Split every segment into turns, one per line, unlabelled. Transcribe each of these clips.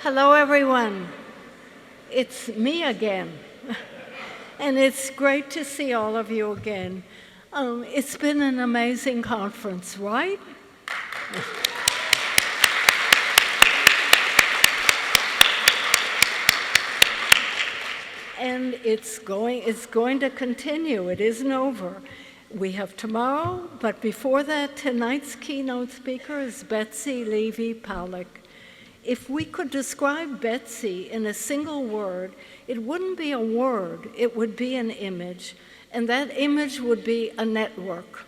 Hello, everyone. It's me again. And it's great to see all of you again. It's been an amazing conference, right? And it's going to continue. It isn't over. We have tomorrow, but before that, tonight's keynote speaker is Betsy, Levy, Paluck. If we could describe Betsy in a single word, it wouldn't be a word, it would be an image, and that image would be a network.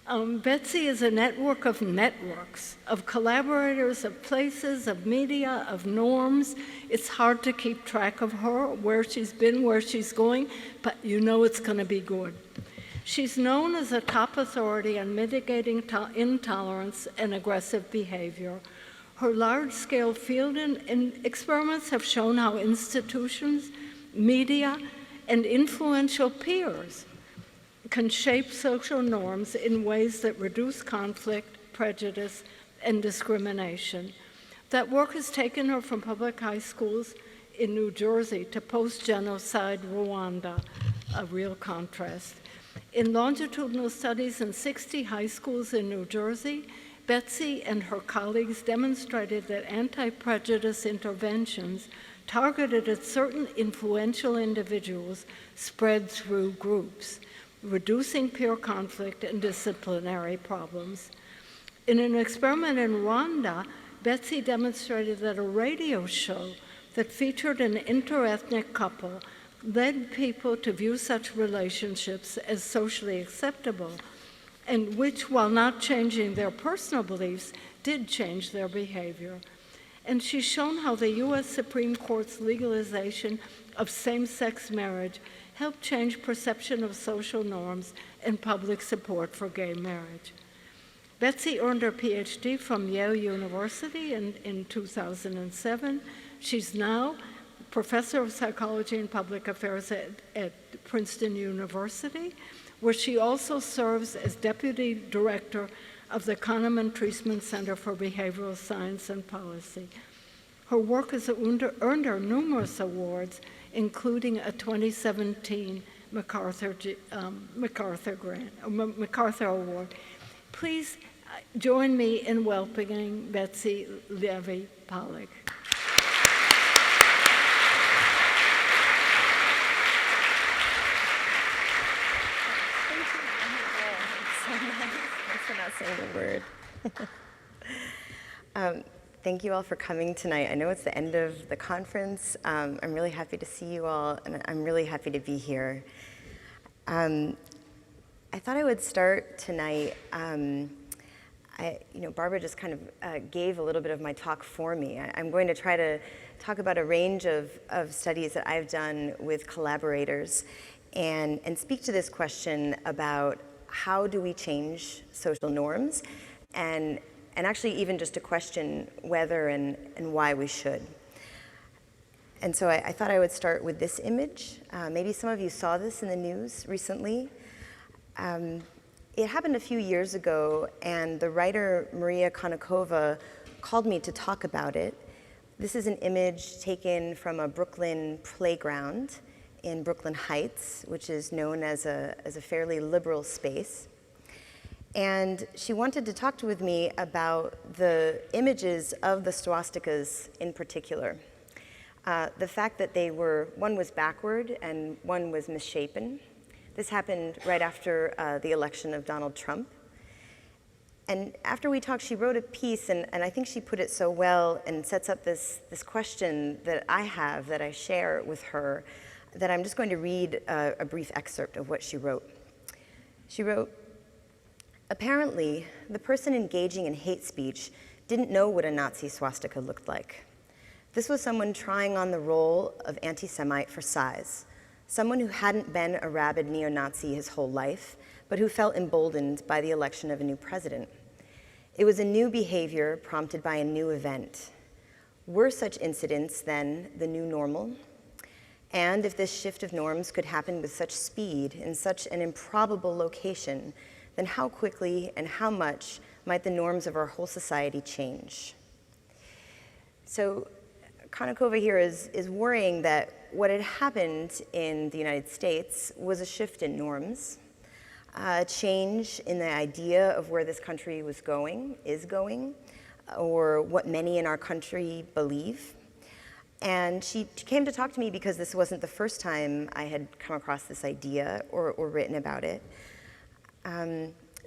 Betsy is a network of networks, of collaborators, of places, of media, of norms. It's hard to keep track of her, where she's been, where she's going, but you know it's going to be good. She's known as a top authority on mitigating intolerance and aggressive behavior. Her large-scale field experiments have shown how institutions, media, and influential peers can shape social norms in ways that reduce conflict, prejudice, and discrimination. That work has taken her from public high schools in New Jersey to post-genocide Rwanda, a real contrast. In longitudinal studies in 60 high schools in New Jersey, Betsy and her colleagues demonstrated that anti-prejudice interventions targeted at certain influential individuals spread through groups, reducing peer conflict and disciplinary problems. In an experiment in Rwanda, Betsy demonstrated that a radio show that featured an interethnic couple led people to view such relationships as socially acceptable, and which, while not changing their personal beliefs, did change their behavior. And she's shown how the US Supreme Court's legalization of same-sex marriage helped change perception of social norms and public support for gay marriage. Betsy earned her PhD from Yale University in 2007. She's now professor of psychology and public affairs at Princeton University, where she also serves as deputy director of the Kahneman Treisman Center for Behavioral Science and Policy. Her work has earned her numerous awards, including a 2017 MacArthur Award. Please join me in welcoming Betsy Levy Paluck.
For not saying the word. Thank you all for coming tonight. I know it's the end of the conference. I'm really happy to see you all, and I'm really happy to be here. I thought I would start tonight. Barbara just kind of gave a little bit of my talk for me. I'm going to try to talk about a range of studies that I've done with collaborators and speak to this question about how do we change social norms, and actually even just to question whether and why we should. And so I thought I would start with this image. Maybe some of you saw this in the news recently. It happened a few years ago, and the writer Maria Konnikova called me to talk about it. This is an image taken from a Brooklyn playground in Brooklyn Heights, which is known as a fairly liberal space. And she wanted to talk with me about the images of the swastikas in particular. The fact that one was backward and one was misshapen. This happened right after the election of Donald Trump. And after we talked, she wrote a piece, and I think she put it so well and sets up this question that I have, that I share with her, that I'm just going to read a brief excerpt of what she wrote. She wrote, "Apparently, the person engaging in hate speech didn't know what a Nazi swastika looked like. This was someone trying on the role of anti-Semite for size, someone who hadn't been a rabid neo-Nazi his whole life, but who felt emboldened by the election of a new president. It was a new behavior prompted by a new event. Were such incidents then the new normal? And if this shift of norms could happen with such speed in such an improbable location, then how quickly and how much might the norms of our whole society change?" So Konnikova here is worrying that what had happened in the United States was a shift in norms, a change in the idea of where this country is going, or what many in our country believe. And she came to talk to me because this wasn't the first time I had come across this idea or written about it.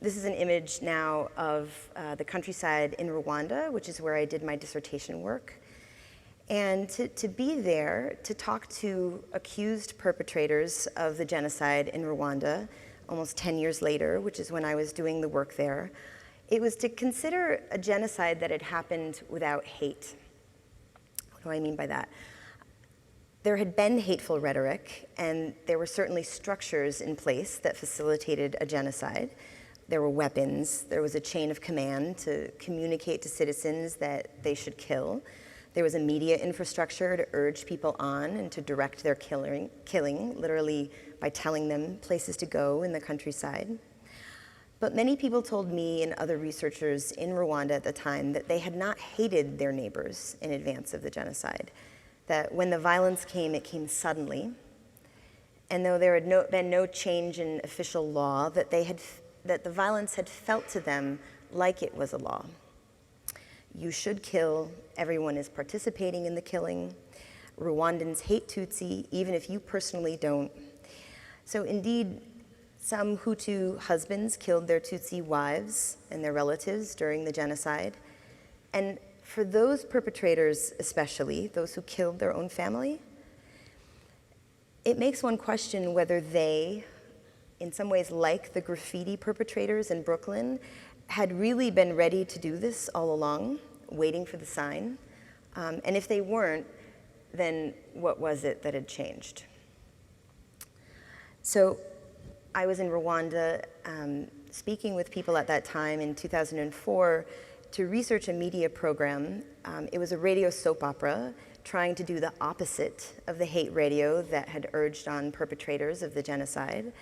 This is an image now of the countryside in Rwanda, which is where I did my dissertation work. And to be there, to talk to accused perpetrators of the genocide in Rwanda, almost 10 years later, which is when I was doing the work there, it was to consider a genocide that had happened without hate. What do I mean by that? There had been hateful rhetoric, and there were certainly structures in place that facilitated a genocide. There were weapons, there was a chain of command to communicate to citizens that they should kill. There was a media infrastructure to urge people on and to direct their killing, literally by telling them places to go in the countryside. But many people told me and other researchers in Rwanda at the time that they had not hated their neighbors in advance of the genocide, that when the violence came, it came suddenly. And though there had been no change in official law, that the violence had felt to them like it was a law. You should kill, everyone is participating in the killing. Rwandans hate Tutsi, even if you personally don't. So indeed, some Hutu husbands killed their Tutsi wives and their relatives during the genocide. And for those perpetrators especially, those who killed their own family, it makes one question whether they, in some ways like the graffiti perpetrators in Brooklyn, had really been ready to do this all along, waiting for the sign. And if they weren't, then what was it that had changed? So I was in Rwanda speaking with people at that time in 2004 to research a media program. It was a radio soap opera trying to do the opposite of the hate radio that had urged on perpetrators of the genocide.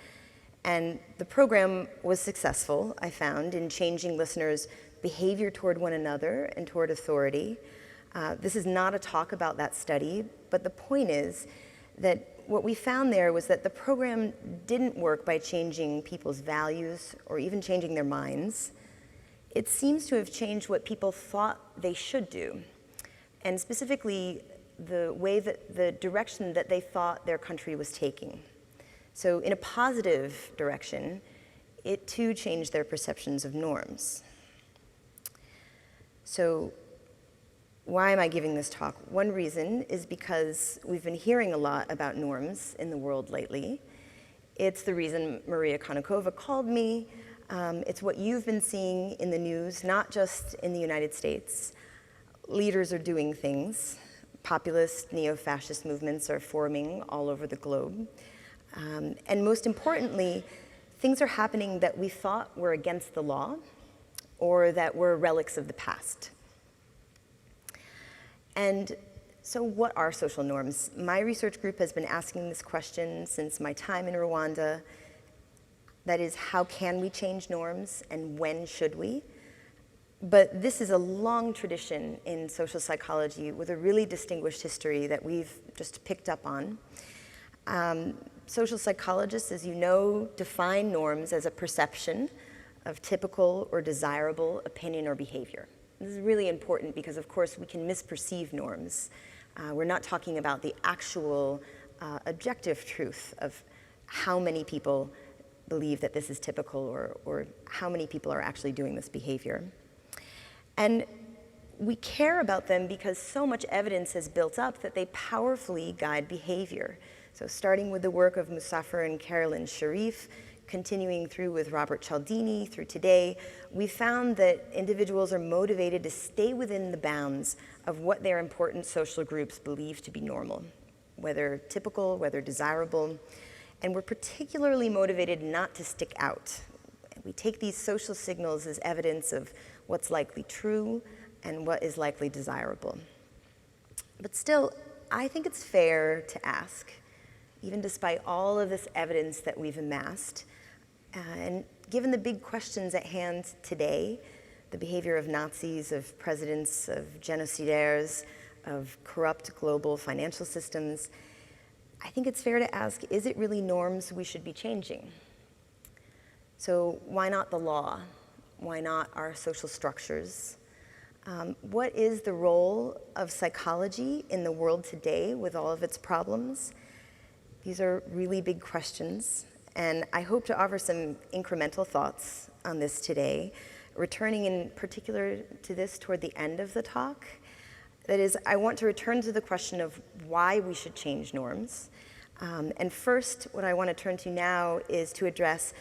And the program was successful, I found, in changing listeners' behavior toward one another and toward authority. This is not a talk about that study, but the point is that what we found there was that the program didn't work by changing people's values or even changing their minds. It seems to have changed what people thought they should do, and specifically the direction that they thought their country was taking. So in a positive direction, it too changed their perceptions of norms. So why am I giving this talk? One reason is because we've been hearing a lot about norms in the world lately. It's the reason Maria Konnikova called me. It's what you've been seeing in the news, not just in the United States. Leaders are doing things. Populist, neo-fascist movements are forming all over the globe. And most importantly, things are happening that we thought were against the law or that were relics of the past. And so what are social norms? My research group has been asking this question since my time in Rwanda. That is, how can we change norms and when should we? But this is a long tradition in social psychology with a really distinguished history that we've just picked up on. Social psychologists, as you know, define norms as a perception of typical or desirable opinion or behavior. This is really important because, of course, we can misperceive norms. We're not talking about the actual objective truth of how many people believe that this is typical or how many people are actually doing this behavior. And we care about them because so much evidence has built up that they powerfully guide behavior. So starting with the work of Musafir and Carolyn Sharif, continuing through with Robert Cialdini through today, we found that individuals are motivated to stay within the bounds of what their important social groups believe to be normal, whether typical, whether desirable, and we're particularly motivated not to stick out. We take these social signals as evidence of what's likely true and what is likely desirable. But still, I think it's fair to ask, even despite all of this evidence that we've amassed, and given the big questions at hand today, the behavior of Nazis, of presidents, of genocidaires, of corrupt global financial systems, I think it's fair to ask, is it really norms we should be changing? So why not the law? Why not our social structures? What is the role of psychology in the world today with all of its problems? These are really big questions, and I hope to offer some incremental thoughts on this today, returning in particular to this toward the end of the talk. That is, I want to return to the question of why we should change norms. And first, what I want to turn to now is to address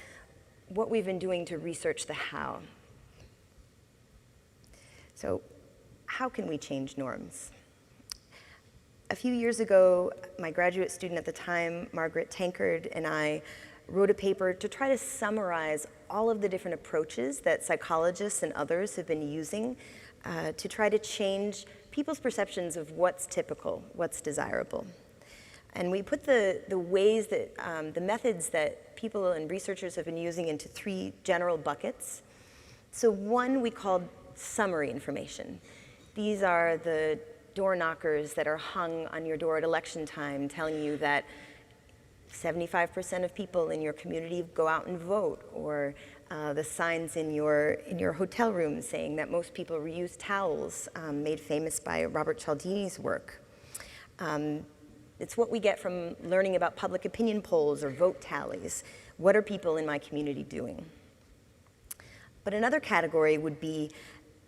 what we've been doing to research the how. So, how can we change norms? A few years ago, my graduate student at the time, Margaret Tankard, and I wrote a paper to try to summarize all of the different approaches that psychologists and others have been using to try to change people's perceptions of what's typical, what's desirable. And we put the ways that, the methods that people and researchers have been using into three general buckets. So one we called summary information. These are the door knockers that are hung on your door at election time telling you that 75% of people in your community go out and vote, or the signs in your hotel room saying that most people reuse towels, made famous by Robert Cialdini's work. It's what we get from learning about public opinion polls or vote tallies. What are people in my community doing? But another category would be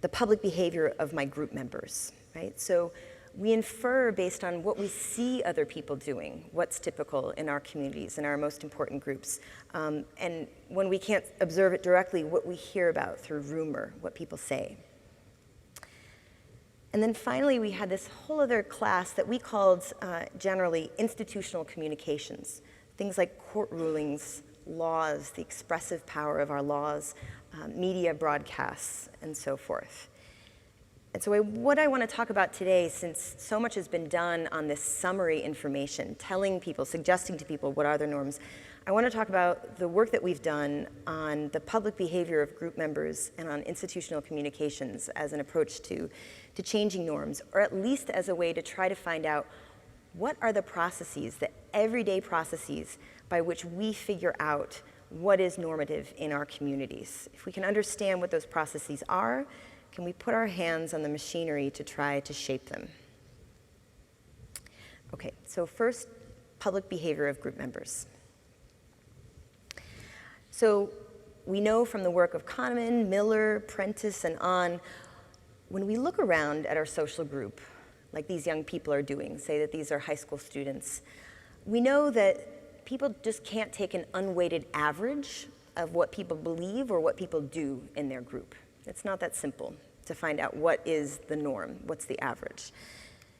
the public behavior of my group members, right? So we infer based on what we see other people doing, what's typical in our communities, in our most important groups. And when we can't observe it directly, what we hear about through rumor, what people say. And then finally, we had this whole other class that we called generally institutional communications. Things like court rulings, laws, the expressive power of our laws, media broadcasts, and so forth. And so what I want to talk about today, since so much has been done on this summary information, telling people, suggesting to people what are their norms, I want to talk about the work that we've done on the public behavior of group members and on institutional communications as an approach to changing norms, or at least as a way to try to find out what are the processes, the everyday processes by which we figure out what is normative in our communities. If we can understand what those processes are, can we put our hands on the machinery to try to shape them? Okay, so first, public behavior of group members. So we know from the work of Kahneman, Miller, Prentice, and on, when we look around at our social group, like these young people are doing, say that these are high school students, we know that people just can't take an unweighted average of what people believe or what people do in their group. It's not that simple to find out what is the norm, what's the average.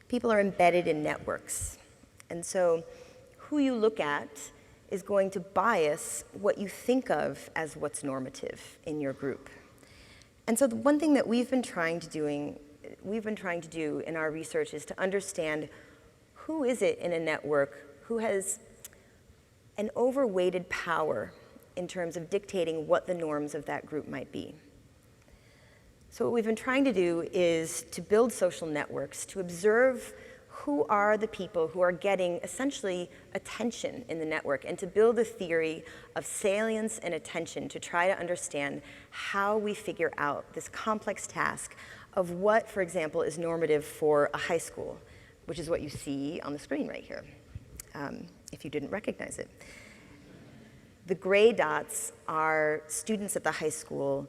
People are embedded in networks. And so who you look at is going to bias what you think of as what's normative in your group. And so the one thing that we've been trying to do in our research is to understand who is it in a network who has an overweighted power in terms of dictating what the norms of that group might be. So what we've been trying to do is to build social networks, to observe who are the people who are getting essentially attention in the network, and to build a theory of salience and attention to try to understand how we figure out this complex task of what, for example, is normative for a high school, which is what you see on the screen right here, if you didn't recognize it. The gray dots are students at the high school.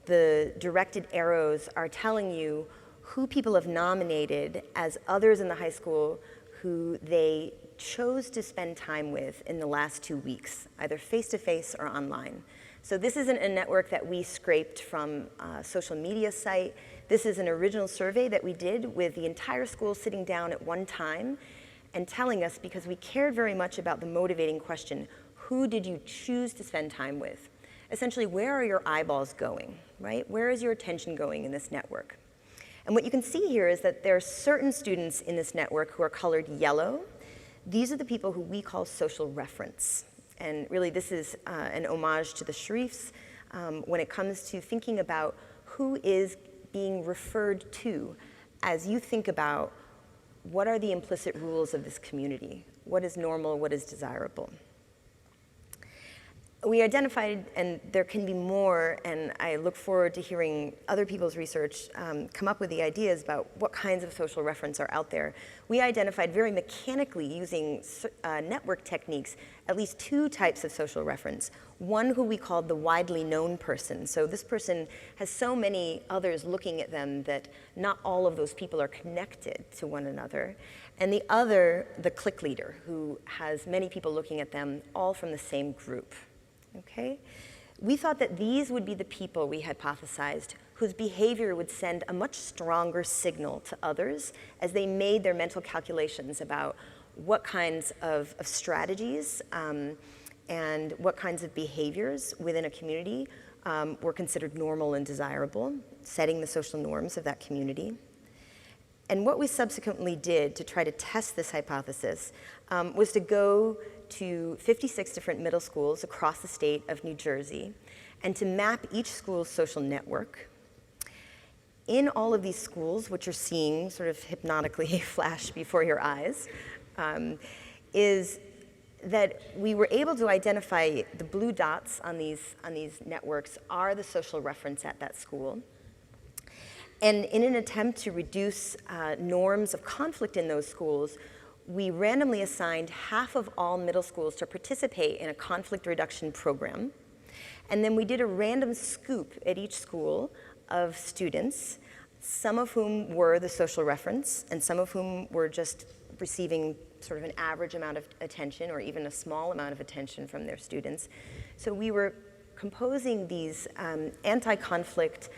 The directed arrows are telling you who people have nominated as others in the high school who they chose to spend time with in the last 2 weeks, either face-to-face or online. So this isn't a network that we scraped from a social media site. This is an original survey that we did with the entire school sitting down at one time and telling us, because we cared very much about the motivating question, who did you choose to spend time with? Essentially, where are your eyeballs going, right? Where is your attention going in this network? And what you can see here is that there are certain students in this network who are colored yellow. These are the people who we call social reference. And really, this is an homage to the Sharifs when it comes to thinking about who is being referred to as you think about what are the implicit rules of this community? What is normal, what is desirable? We identified, and there can be more, and I look forward to hearing other people's research come up with the ideas about what kinds of social reference are out there. We identified very mechanically, using network techniques, at least 2 types of social reference. One who we called the widely known person. So this person has so many others looking at them that not all of those people are connected to one another. And the other, the clique leader, who has many people looking at them, all from the same group. Okay? We thought that these would be the people, we hypothesized, whose behavior would send a much stronger signal to others as they made their mental calculations about what kinds of strategies and what kinds of behaviors within a community were considered normal and desirable, setting the social norms of that community. And what we subsequently did to try to test this hypothesis was to go to 56 different middle schools across the state of New Jersey and to map each school's social network. In all of these schools, which you're seeing sort of hypnotically flash before your eyes, is that we were able to identify the blue dots on these networks are the social reference at that school. And in an attempt to reduce norms of conflict in those schools, we randomly assigned half of all middle schools to participate in a conflict reduction program. And then we did a random scoop at each school of students, some of whom were the social reference, and some of whom were just receiving sort of an average amount of attention or even a small amount of attention from their students. So we were composing these anti-conflict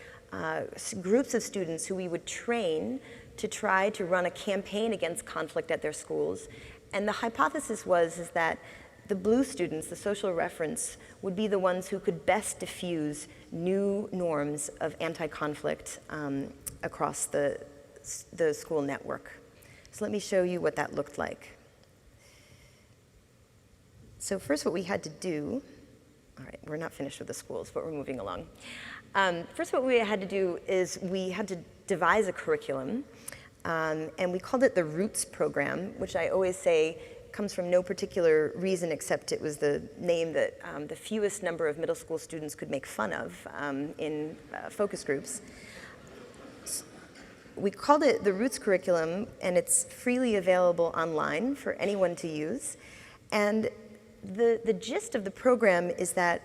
groups of students who we would train to try to run a campaign against conflict at their schools. And the hypothesis is that the blue students, the social reference, would be the ones who could best diffuse new norms of anti-conflict across the school network. So let me show you what that looked like. So first what we had to do, all right, we're not finished with the schools, but we're moving along. First what we had to do is we had to devise a curriculum, and we called it the Roots program, which I always say comes from no particular reason except it was the name that the fewest number of middle school students could make fun of in focus groups. We called it the Roots curriculum, and it's freely available online for anyone to use. And the gist of the program is that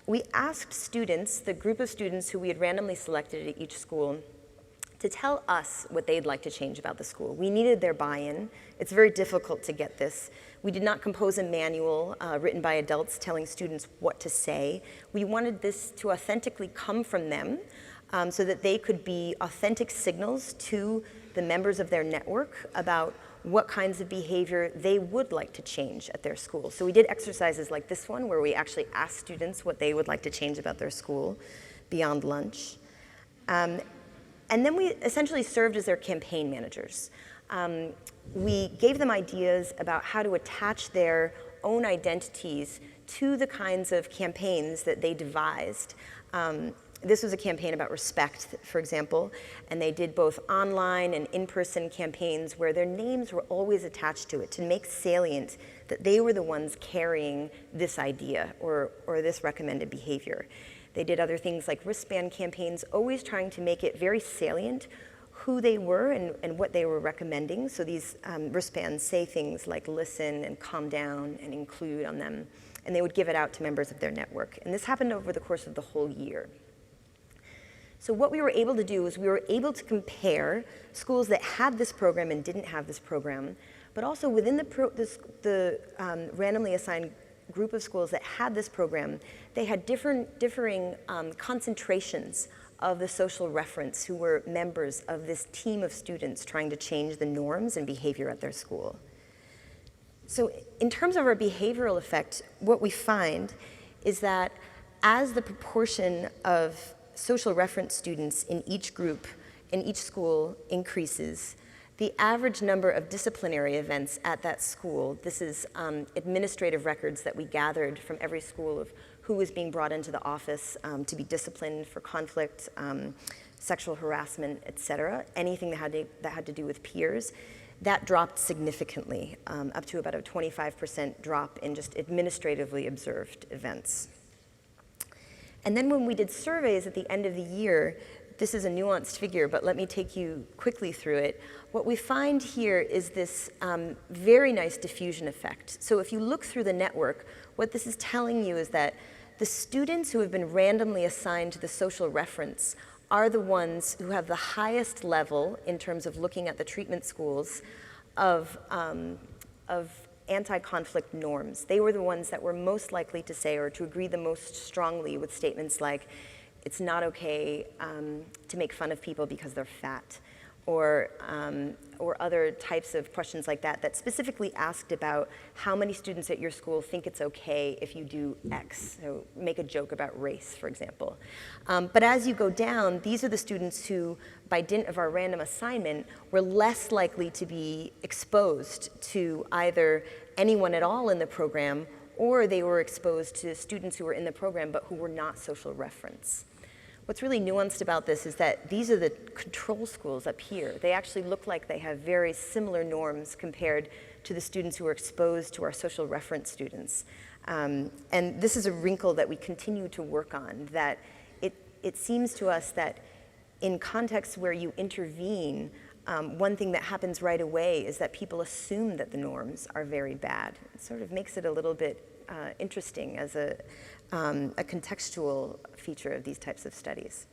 we asked students, the group of students who we had randomly selected at each school, to tell us what they'd like to change about the school. We needed their buy-in. It's very difficult to get this. We did not compose a manual written by adults telling students what to say. We wanted this to authentically come from them so that they could be authentic signals to the members of their network about what kinds of behavior they would like to change at their school. So we did exercises like this one where we actually asked students what they would like to change about their school beyond lunch. And then we essentially served as their campaign managers. We gave them ideas about how to attach their own identities to the kinds of campaigns that they devised. This was a campaign about respect, for example, and they did both online and in-person campaigns where their names were always attached to it to make salient that they were the ones carrying this idea or this recommended behavior. They did other things like wristband campaigns, always trying to make it very salient who they were and what they were recommending. So these wristbands say things like listen and calm down and include on them, and they would give it out to members of their network. And this happened over the course of the whole year. So what we were able to do is we were able to compare schools that had this program and didn't have this program, but also within the randomly assigned group of schools that had this program, they had differing concentrations of the social reference who were members of this team of students trying to change the norms and behavior at their school. So in terms of our behavioral effect, what we find is that as the proportion of social reference students in each group, in each school increases, the average number of disciplinary events at that school, this is administrative records that we gathered from every school of who was being brought into the office to be disciplined for conflict, sexual harassment, et cetera, anything that had to do with peers. that dropped significantly, up to about a 25% drop in just administratively observed events. And then when we did surveys at the end of the year, this is a nuanced figure, but let me take you quickly through it. What we find here is this very nice diffusion effect. So if you look through the network, what this is telling you is that the students who have been randomly assigned to the social reference are the ones who have the highest level in terms of looking at the treatment schools of anti-conflict norms. They were the ones that were most likely to say or to agree the most strongly with statements like, it's not okay to make fun of people because they're fat, or other types of questions like that, that specifically asked about how many students at your school think it's okay if you do X, so make a joke about race, for example. But as you go down, these are the students who, by dint of our random assignment, were less likely to be exposed to either anyone at all in the program, or they were exposed to students who were in the program but who were not social reference. What's really nuanced about this is that these are the control schools up here. They actually look like they have very similar norms compared to the students who are exposed to our social reference students. And this is a wrinkle that we continue to work on, that it seems to us that in contexts where you intervene, one thing that happens right away is that people assume that the norms are very bad. It sort of makes it a little bit interesting as a contextual feature of these types of studies.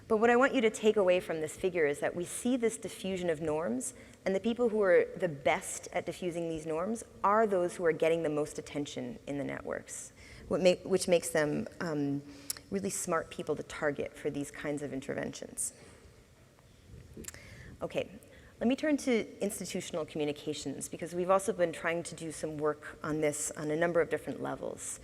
But what I want you to take away from this figure is that we see this diffusion of norms, and the people who are the best at diffusing these norms are those who are getting the most attention in the networks, which makes them really smart people to target for these kinds of interventions. Okay, let me turn to institutional communications, because we've also been trying to do some work on this on a number of different levels.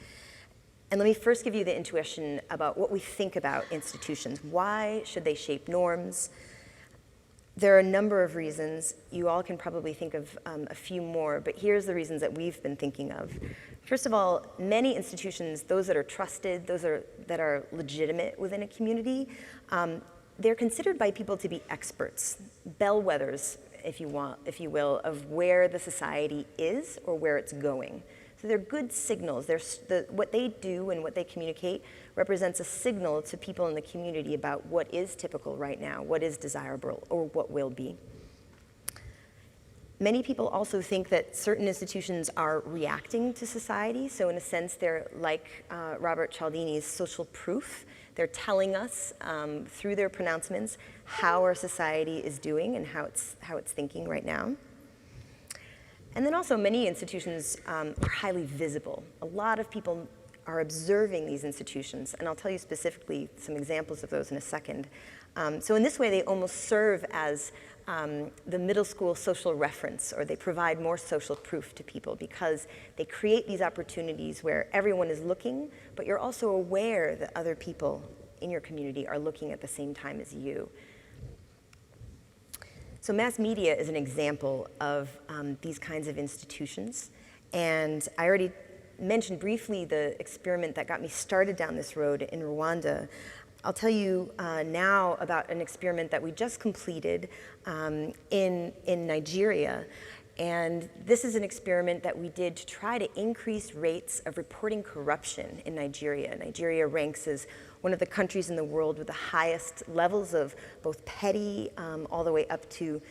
And let me first give you the intuition about what we think about institutions. Why should they shape norms? There are a number of reasons. You all can probably think of a few more, but here's the reasons that we've been thinking of. First of all, many institutions, those that are trusted, those that are legitimate within a community, they're considered by people to be experts, bellwethers, if you will, of where the society is or where it's going. So they're good signals. What they do and what they communicate represents a signal to people in the community about what is typical right now, what is desirable, or what will be. Many people also think that certain institutions are reacting to society. So in a sense, they're like Robert Cialdini's social proof. They're telling us through their pronouncements how our society is doing and how it's thinking right now. And then also many institutions are highly visible. A lot of people are observing these institutions, and I'll tell you specifically some examples of those in a second. So in this way, they almost serve as the middle school social reference, or they provide more social proof to people because they create these opportunities where everyone is looking, but you're also aware that other people in your community are looking at the same time as you. So mass media is an example of these kinds of institutions. And I already mentioned briefly the experiment that got me started down this road in Rwanda. I'll tell you now about an experiment that we just completed in Nigeria. And this is an experiment that we did to try to increase rates of reporting corruption in Nigeria. Nigeria ranks as one of the countries in the world with the highest levels of both petty all the way up to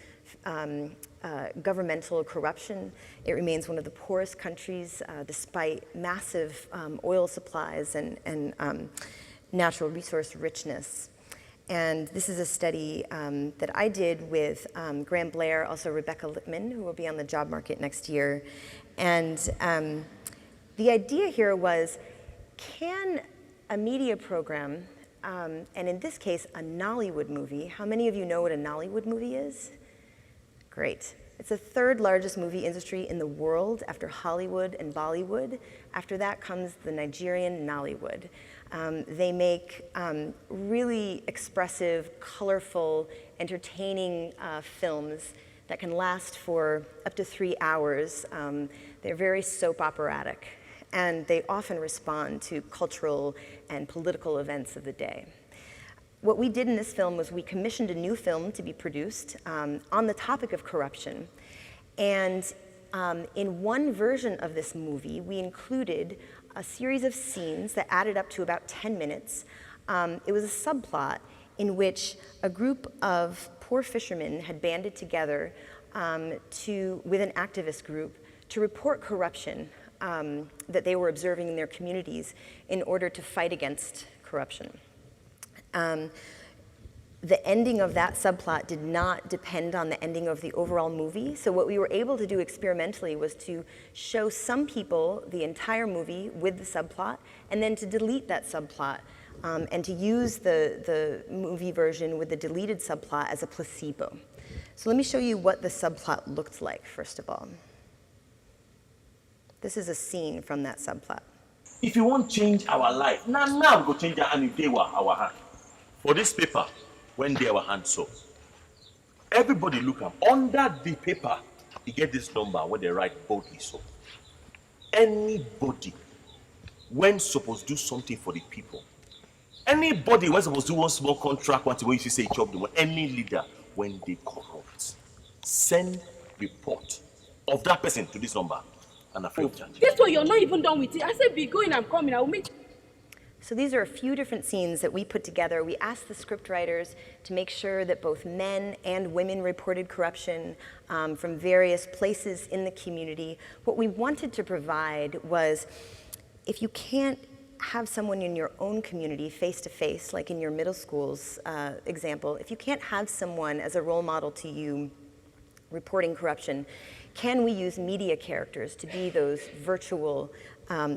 governmental corruption. It remains one of the poorest countries despite massive oil supplies and natural resource richness. And this is a study that I did with Graham Blair, also Rebecca Lippman, who will be on the job market next year. And the idea here was, can a media program, and in this case, a Nollywood movie. How many of you know what a Nollywood movie is? Great. It's the third largest movie industry in the world after Hollywood and Bollywood. After that comes the Nigerian Nollywood. They make really expressive, colorful, entertaining films that can last for up to 3 hours. They're very soap operatic, and they often respond to cultural and political events of the day. What we did in this film was we commissioned a new film to be produced on the topic of corruption. And in one version of this movie, we included a series of scenes that added up to about 10 minutes. It was a subplot in which a group of poor fishermen had banded together with an activist group to report corruption that they were observing in their communities in order to fight against corruption. The ending of that subplot did not depend on the ending of the overall movie. So what we were able to do experimentally was to show some people the entire movie with the subplot, and then to delete that subplot, and to use the movie version with the deleted subplot as a placebo. So let me show you what the subplot looked like, first of all. This is a scene from that subplot.
If you want to change our life, now go change our hand if they were our hand. For this paper, when they were hand so, everybody look up. Under the paper, you get this number where they write boldly so. Anybody when supposed to do something for the people. Anybody when supposed to do one small contract, what you say job, any leader when they corrupt, send report of that person to this number and a free of charge.
This one you're not even done with it. I said be going, I'm coming, I will meet you.
So these are a few different scenes that we put together. We asked the scriptwriters to make sure that both men and women reported corruption from various places in the community. What we wanted to provide was, if you can't have someone in your own community face-to-face, like in your middle school's example, if you can't have someone as a role model to you reporting corruption, can we use media characters to be those virtual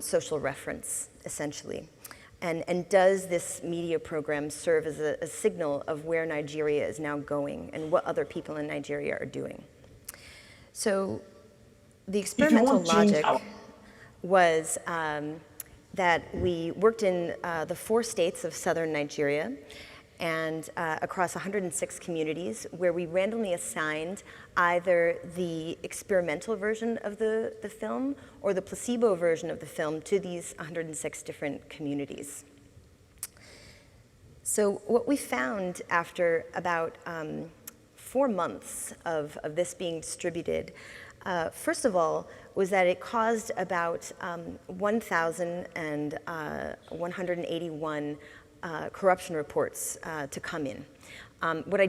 social reference, essentially? And does this media program serve as a signal of where Nigeria is now going and what other people in Nigeria are doing? So the experimental logic was that we worked in the 4 states of southern Nigeria and across 106 communities, where we randomly assigned either the experimental version of the film or the placebo version of the film to these 106 different communities. So what we found after about 4 months of this being distributed, first of all, was that it caused about 1,181 corruption reports to come in. What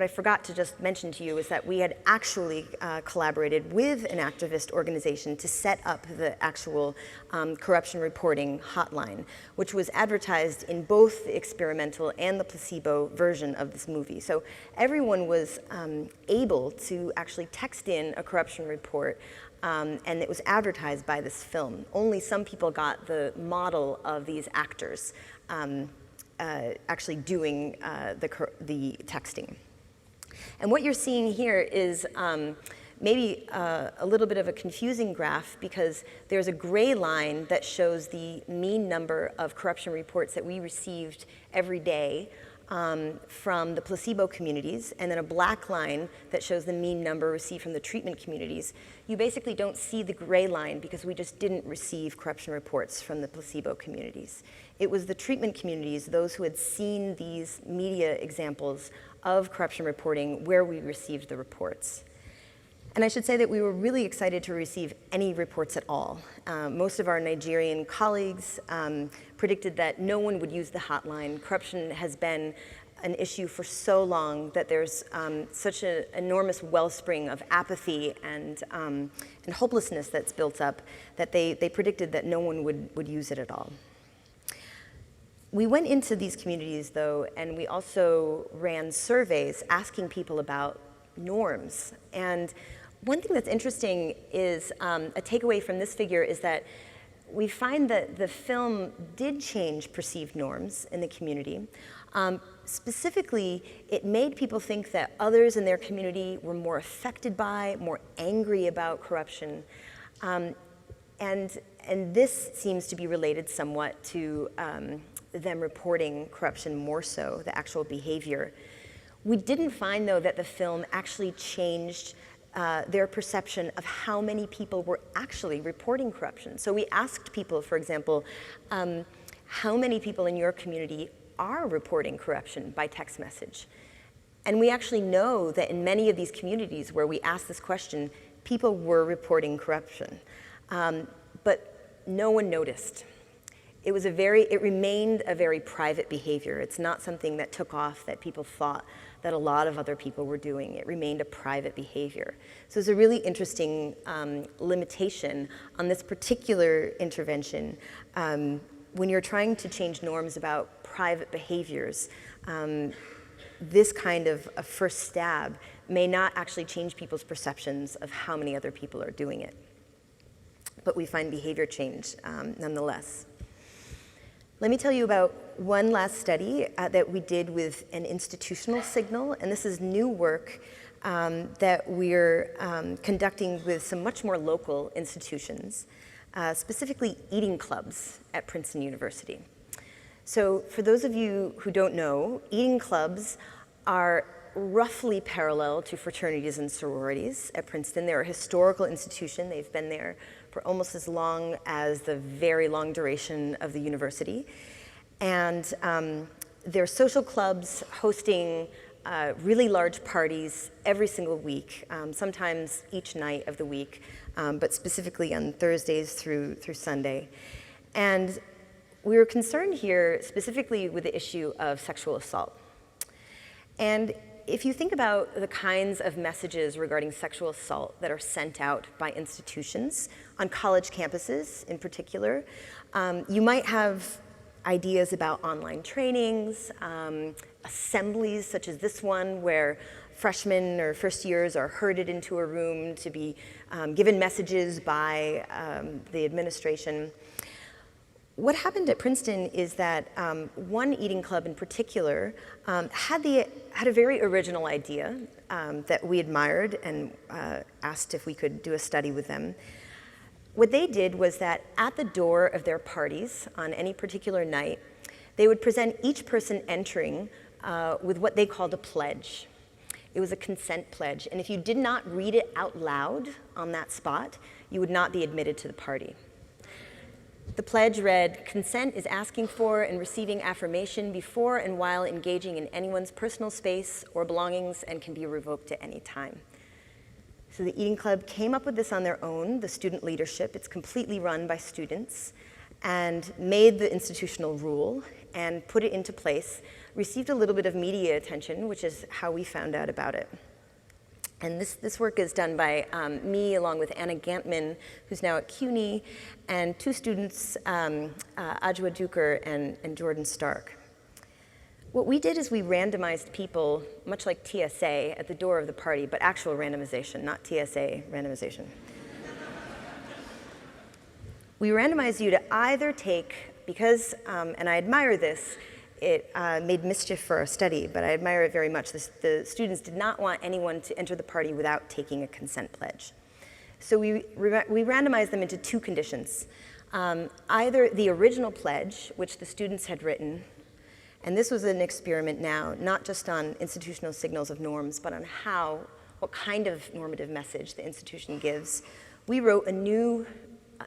I forgot to just mention to you is that we had actually collaborated with an activist organization to set up the actual corruption reporting hotline, which was advertised in both the experimental and the placebo version of this movie. So everyone was able to actually text in a corruption report, and it was advertised by this film. Only some people got the model of these actors actually doing the texting. And what you're seeing here is maybe a little bit of a confusing graph, because there's a gray line that shows the mean number of corruption reports that we received every day from the placebo communities, and then a black line that shows the mean number received from the treatment communities. You basically don't see the gray line because we just didn't receive corruption reports from the placebo communities. It was the treatment communities, those who had seen these media examples of corruption reporting, where we received the reports. And I should say that we were really excited to receive any reports at all. Most of our Nigerian colleagues predicted that no one would use the hotline. Corruption has been an issue for so long that there's such an enormous wellspring of apathy and hopelessness that's built up that they predicted that no one would use it at all. We went into these communities, though, and we also ran surveys asking people about norms. And one thing that's interesting is a takeaway from this figure is that we find that the film did change perceived norms in the community. Specifically, it made people think that others in their community were more affected by, more angry about corruption. And this seems to be related somewhat to them reporting corruption more so, the actual behavior. We didn't find, though, that the film actually changed their perception of how many people were actually reporting corruption. So we asked people, for example, how many people in your community are reporting corruption by text message? And we actually know that in many of these communities where we asked this question, people were reporting corruption, but no one noticed. It remained a very private behavior. It's not something that took off that people thought that a lot of other people were doing. It remained a private behavior. So it's a really interesting limitation on this particular intervention. When you're trying to change norms about private behaviors, this kind of a first stab may not actually change people's perceptions of how many other people are doing it. But we find behavior change nonetheless. Let me tell you about one last study that we did with an institutional signal, and this is new work that we're conducting with some much more local institutions, specifically eating clubs at Princeton University. So for those of you who don't know, eating clubs are roughly parallel to fraternities and sororities at Princeton. They're a historical institution. They've been there for almost as long as the very long duration of the university. And they're social clubs hosting really large parties every single week, sometimes each night of the week, but specifically on Thursdays through Sunday. And we were concerned here specifically with the issue of sexual assault. And if you think about the kinds of messages regarding sexual assault that are sent out by institutions on college campuses in particular, you might have ideas about online trainings, assemblies such as this one where freshmen or first years are herded into a room to be given messages by the administration. What happened at Princeton is that one eating club in particular had a very original idea that we admired and asked if we could do a study with them. What they did was that at the door of their parties on any particular night, they would present each person entering with what they called a pledge. It was a consent pledge, and if you did not read it out loud on that spot, you would not be admitted to the party. The pledge read, "Consent is asking for and receiving affirmation before and while engaging in anyone's personal space or belongings and can be revoked at any time." So the eating club came up with this on their own, the student leadership. It's completely run by students, and made the institutional rule and put it into place, received a little bit of media attention, which is how we found out about it. And this work is done by me along with Anna Gantman, who's now at CUNY, and two students, Ajwa Duker and Jordan Stark. What we did is we randomized people, much like TSA, at the door of the party, but actual randomization, not TSA randomization. We randomized you to either take, because, and I admire this, it made mischief for our study, but I admire it very much. The students did not want anyone to enter the party without taking a consent pledge. So we randomized them into two conditions. Either the original pledge, which the students had written, and this was an experiment now, not just on institutional signals of norms, but on what kind of normative message the institution gives. We wrote a new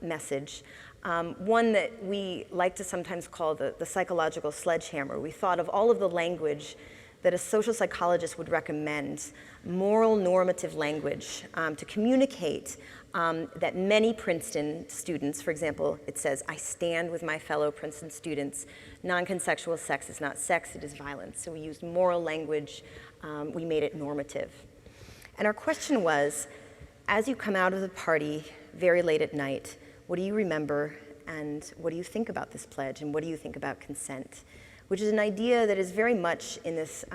message, one that we like to sometimes call the psychological sledgehammer. We thought of all of the language that a social psychologist would recommend, moral normative language, to communicate that many Princeton students, for example, it says, "I stand with my fellow Princeton students. Non-consensual sex is not sex, it is violence." So we used moral language, we made it normative. And our question was, as you come out of the party very late at night, what do you remember, and what do you think about this pledge, and what do you think about consent? Which is an idea that is very much in this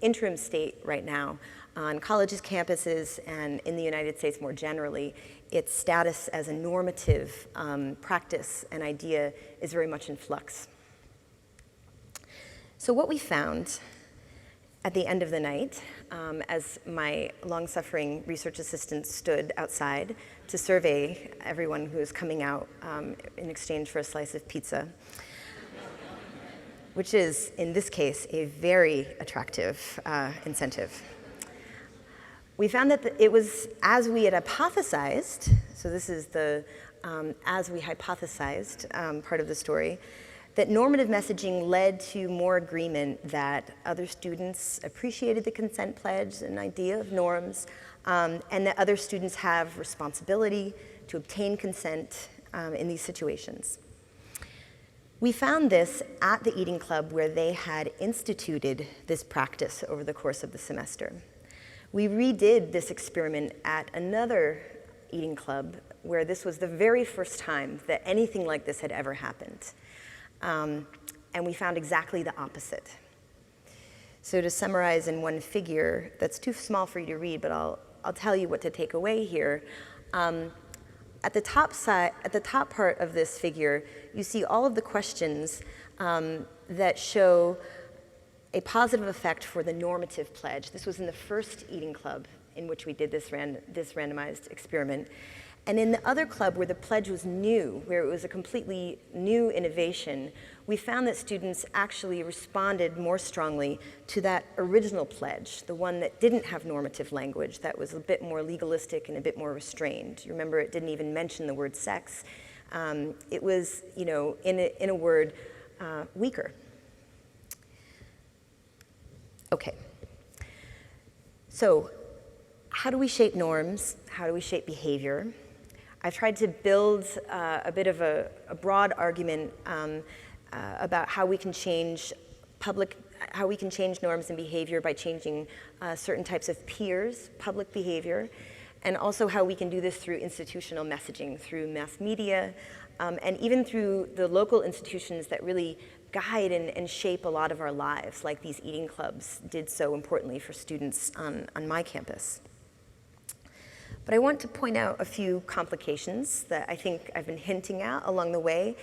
interim state right now on colleges, campuses, and in the United States more generally. Its status as a normative practice and idea is very much in flux. So what we found at the end of the night, as my long-suffering research assistant stood outside to survey everyone who was coming out in exchange for a slice of pizza, which is, in this case, a very attractive incentive. We found that it was as we had hypothesized, so this is the as we hypothesized part of the story, that normative messaging led to more agreement that other students appreciated the consent pledge, an idea of norms, and that other students have responsibility to obtain consent in these situations. We found this at the Eating Club, where they had instituted this practice over the course of the semester. We redid this experiment at another Eating Club, where this was the very first time that anything like this had ever happened. And we found exactly the opposite. So to summarize in one figure, that's too small for you to read, but I'll tell you what to take away here. At the top part of this figure, you see all of the questions that show a positive effect for the normative pledge. This was in the first Eating Club in which we did this randomized experiment. And in the other club, where the pledge was new, where it was a completely new innovation, we found that students actually responded more strongly to that original pledge, the one that didn't have normative language, that was a bit more legalistic and a bit more restrained. You remember, it didn't even mention the word sex. It was, in a word, weaker. Okay. So, how do we shape norms? How do we shape behavior? I've tried to build a bit of a broad argument about how we can change norms and behavior by changing certain types of peers, public behavior, and also how we can do this through institutional messaging, through mass media, and even through the local institutions that really guide and shape a lot of our lives, like these Eating Clubs did so importantly for students on my campus. But I want to point out a few complications that I think I've been hinting at along the way,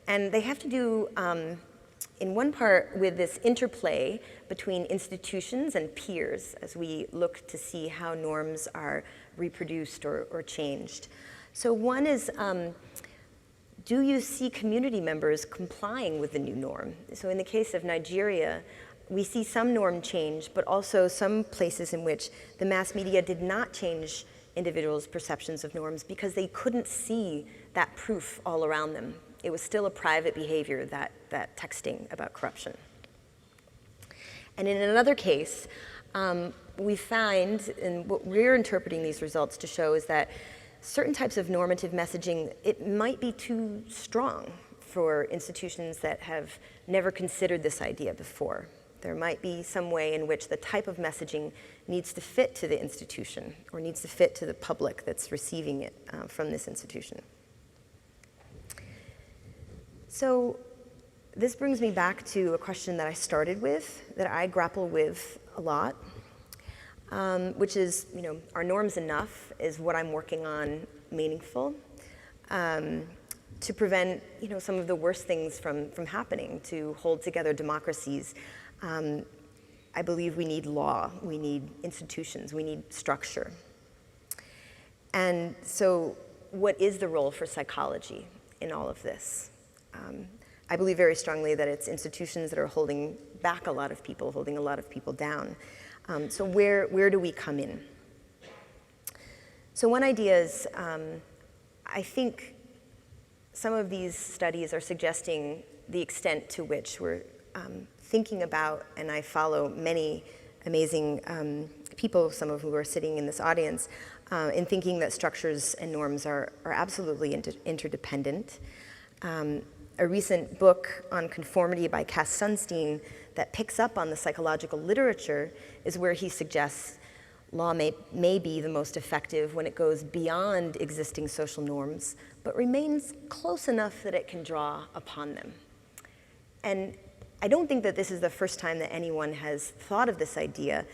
and they have to do, in one part, with this interplay between institutions and peers as we look to see how norms are reproduced or changed. So one is, do you see community members complying with the new norm? So in the case of Nigeria, we see some norm change, but also some places in which the mass media did not change individuals' perceptions of norms because they couldn't see that proof all around them. It was still a private behavior, that texting about corruption. And in another case, we find, and what we're interpreting these results to show is that certain types of normative messaging, it might be too strong for institutions that have never considered this idea before. There might be some way in which the type of messaging needs to fit to the institution or needs to fit to the public that's receiving it from this institution. So this brings me back to a question that I started with, that I grapple with a lot, which is, are norms enough? Is what I'm working on meaningful? To prevent, some of the worst things from happening, to hold together democracies. I believe we need law, we need institutions, we need structure. And so what is the role for psychology in all of this? I believe very strongly that it's institutions that are holding back a lot of people, holding a lot of people down. So where do we come in? So one idea is, I think some of these studies are suggesting the extent to which we're thinking about, and I follow many amazing people, some of who are sitting in this audience, in thinking that structures and norms are absolutely interdependent. A recent book on conformity by Sunstein that picks up on the psychological literature is where he suggests law may be the most effective when it goes beyond existing social norms, but remains close enough that it can draw upon them. And I don't think that this is the first time that anyone has thought of this idea.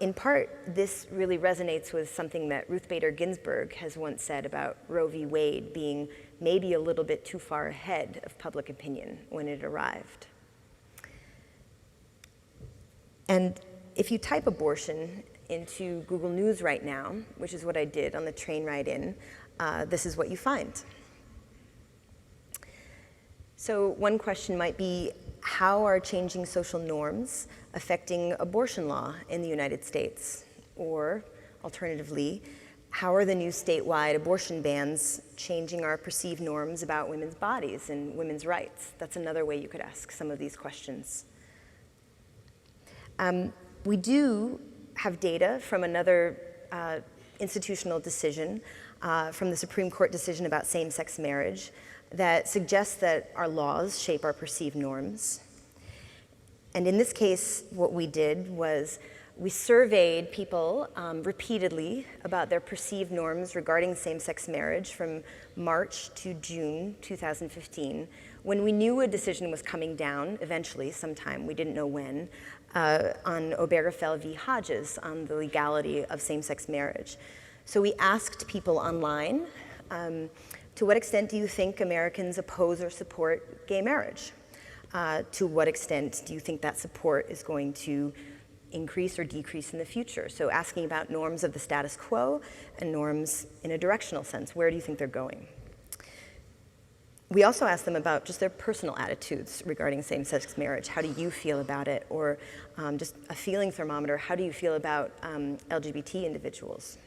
In part, this really resonates with something that Ruth Bader Ginsburg has once said about Roe v. Wade being maybe a little bit too far ahead of public opinion when it arrived. And if you type abortion into Google News right now, which is what I did on the train ride in, this is what you find. So one question might be, how are changing social norms affecting abortion law in the United States? Or, alternatively, How are the new statewide abortion bans changing our perceived norms about women's bodies and women's rights? That's another way you could ask some of these questions. We do have data from another institutional decision, from the Supreme Court decision about same-sex marriage, that suggests that our laws shape our perceived norms. And in this case, what we did was we surveyed people repeatedly about their perceived norms regarding same-sex marriage from March to June 2015, when we knew a decision was coming down eventually, sometime, we didn't know when, on Obergefell v. Hodges on the legality of same-sex marriage. So we asked people online, to what extent do you think Americans oppose or support gay marriage? To what extent do you think that support is going to increase or decrease in the future? So asking about norms of the status quo and norms in a directional sense. Where do you think they're going? We also asked them about just their personal attitudes regarding same-sex marriage. How do you feel about it? Or just a feeling thermometer. How do you feel about LGBT individuals?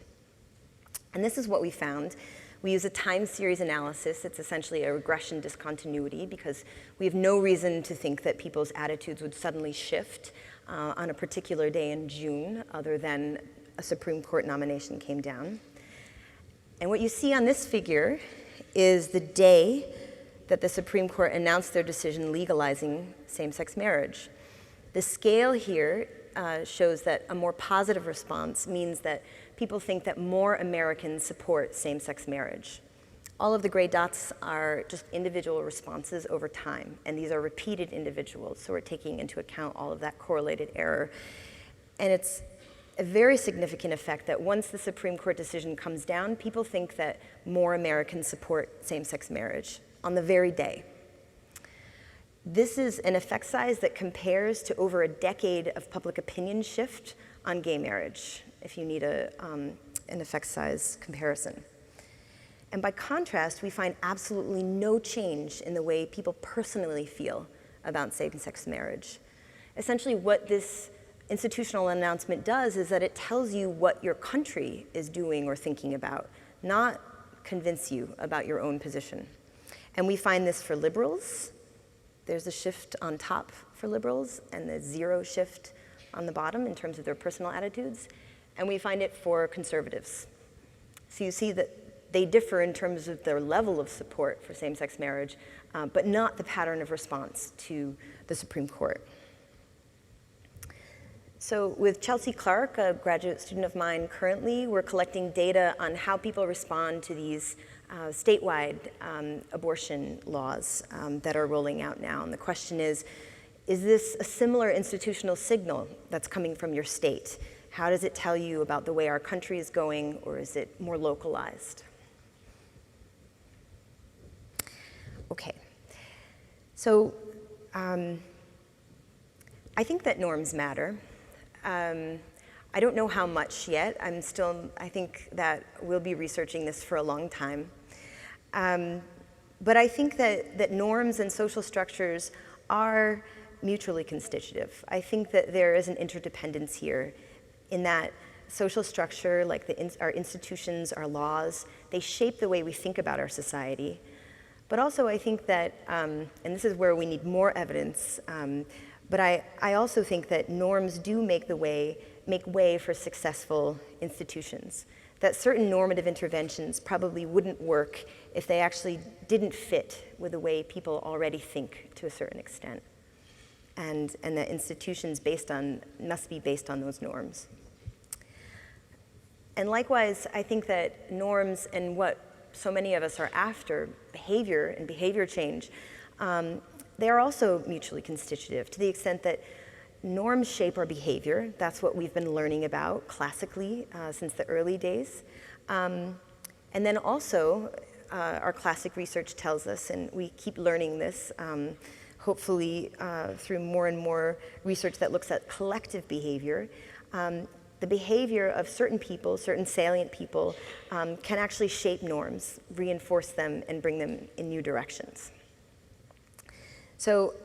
And this is what we found. We use a time series analysis. It's essentially a regression discontinuity because we have no reason to think that people's attitudes would suddenly shift on a particular day in June, other than a Supreme Court nomination came down. And what you see on this figure is the day that the Supreme Court announced their decision legalizing same-sex marriage. The scale here shows that a more positive response means that people think that more Americans support same-sex marriage. All of the gray dots are just individual responses over time, and these are repeated individuals, so we're taking into account all of that correlated error. And it's a very significant effect that once the Supreme Court decision comes down, people think that more Americans support same-sex marriage on the very day. This is an effect size that compares to over a decade of public opinion shift on gay marriage, if you need an effect size comparison. And by contrast, we find absolutely no change in the way people personally feel about same-sex marriage. Essentially, what this institutional announcement does is that it tells you what your country is doing or thinking about, not convince you about your own position. And we find this for liberals. There's a shift on top for liberals and the zero shift on the bottom in terms of their personal attitudes. And we find it for conservatives. So you see that they differ in terms of their level of support for same-sex marriage, but not the pattern of response to the Supreme Court. So with Chelsey Clark, a graduate student of mine currently, we're collecting data on how people respond to these statewide abortion laws that are rolling out now. And the question is this a similar institutional signal that's coming from your state? How does it tell you about the way our country is going, or is it more localized? Okay, so I think that norms matter. I don't know how much yet. I think that we'll be researching this for a long time. But I think that norms and social structures are mutually constitutive. I think that there is an interdependence here in that social structure, like our institutions, our laws, they shape the way we think about our society. But also I think that, and this is where we need more evidence, but I also think that norms do make way for successful institutions. That certain normative interventions probably wouldn't work if they actually didn't fit with the way people already think to a certain extent. And that institutions must be based on those norms. And likewise, I think that norms and what so many of us are after, behavior and behavior change, they are also mutually constitutive to the extent that norms shape our behavior. That's what we've been learning about classically since the early days. And then also, our classic research tells us, and we keep learning this, hopefully through more and more research that looks at collective behavior, the behavior of certain people, certain salient people, can actually shape norms, reinforce them, and bring them in new directions. So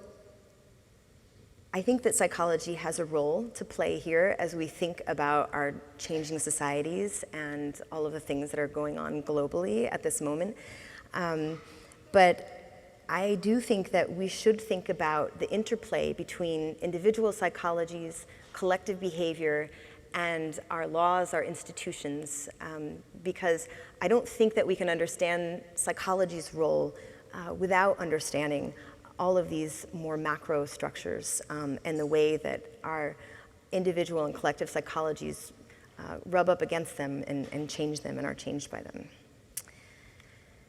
I think that psychology has a role to play here as we think about our changing societies and all of the things that are going on globally at this moment. But I do think that we should think about the interplay between individual psychologies, collective behavior, and our laws, our institutions, because I don't think that we can understand psychology's role without understanding all of these more macro structures and the way that our individual and collective psychologies rub up against them and change them and are changed by them.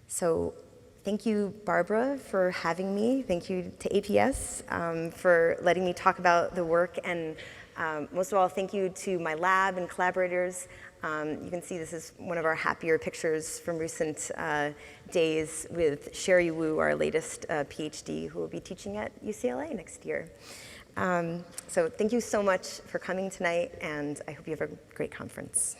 So thank you, Barbara, for having me. Thank you to APS for letting me talk about the work. And most of all, thank you to my lab and collaborators. You can see this is one of our happier pictures from recent days with Sherry Wu, our latest PhD, who will be teaching at UCLA next year. So thank you so much for coming tonight, and I hope you have a great conference.